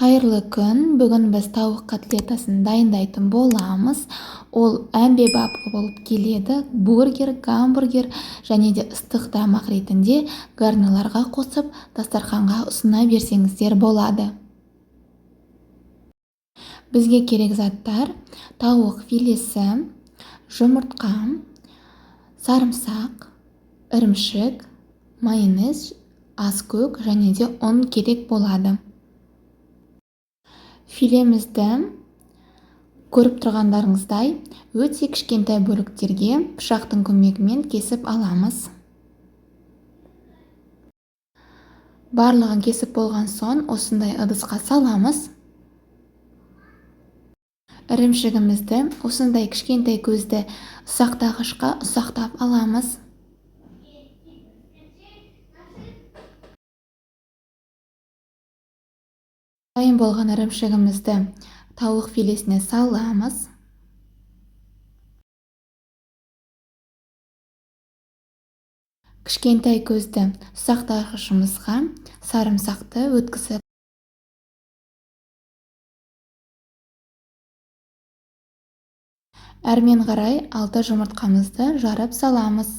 Қайырлы күн. Бүгін біз тауық котлетасын дайындайтын боламыз. Ол әмбебап болып келеді. Бургер, гамбургер және де ыстық тамақ ретінде гарнирларға қосып дастарханға ұсына берсеңіздер болады. Бізге керек заттар: тауық филесі, жұмыртқа, сарымсақ, ірімшік, майонез, аскөк және де ұн керек болады. Филемізді көріп тұрғандарыңыздай өте кішкентай бөліктерге пышақтың көмегімен кесіп аламыз. Барлығын кесіп болған соң осындай ыдысқа саламыз. Ірімшігімізді осындай кішкентай көзді ұсақтағышқа ұсақтап аламыз. Дайын болған ірімшігімізді тауық филесіне саламыз. Кішкентай көзді ұсақтағышымызға сарымсақты өткізіп, әрмен қарай 6 жұмыртқамызды жарып саламыз.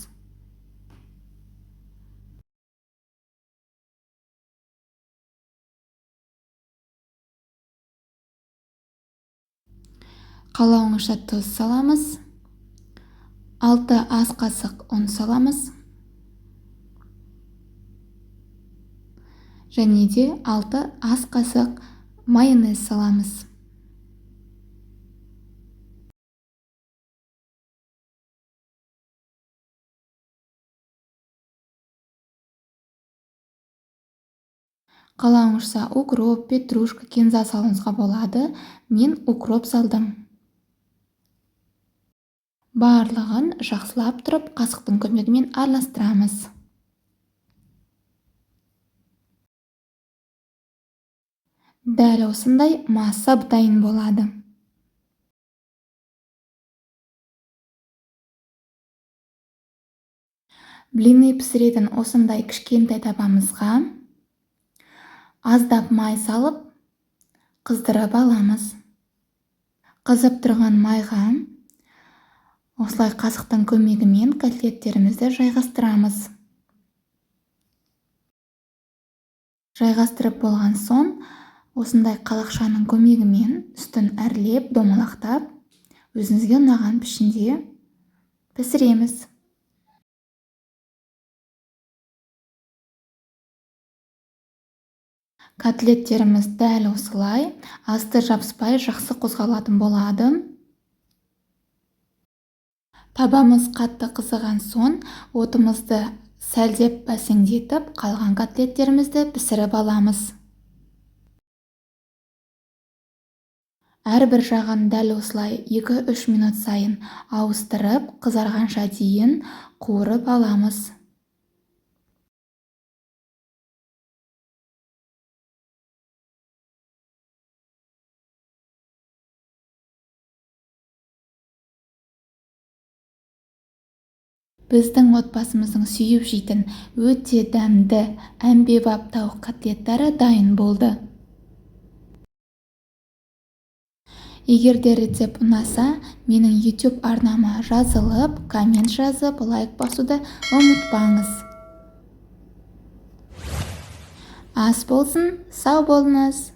Қалауыңызша тұз саламыз. 6 ас қасық ұн саламыз. Және де 6 ас қасық майонез саламыз. Қалауыңызша укроп, петрушка, кинза салуыңызға болады. Мен укроп салдым. Барлығын жақсылап тұрып қасықтың көмегімен араластырамыз. Дәл осындай масса дайын болады. Блины пісіретін осындай кішкентай табамызға аздап май салып қыздырып аламыз. Қызып тұрған майға осылай қасықтың көмегімен котлеттерімізді жайғастырамыз. Жайғастырып болған соң осындай қалақшаның көмегімен үстін әрлеп, домалақтап, өзіңізге ұнаған пішінде пісіреміз. Котлеттеріміз дәл осылай асты жабыспай жақсы қозғалатын болады. Табамыз қатты қызыған соң отымызды сәлдеп бәсеңдетіп, қалған котлеттерімізді пісіріп аламыз. Әрбір жағын дәл осылай 2-3 минут сайын ауыстырып, қызарғанша дейін қуырып аламыз. Біздің отбасымыздың сүйіп жейтін өте дәмді әмбебап тауық котлеттері дайын болды. Егер де рецепт ұнаса, менің YouTube арнама жазылып, коммент жазып, лайк басуды ұмытпаңыз. Ас болсын, сау болыңыз!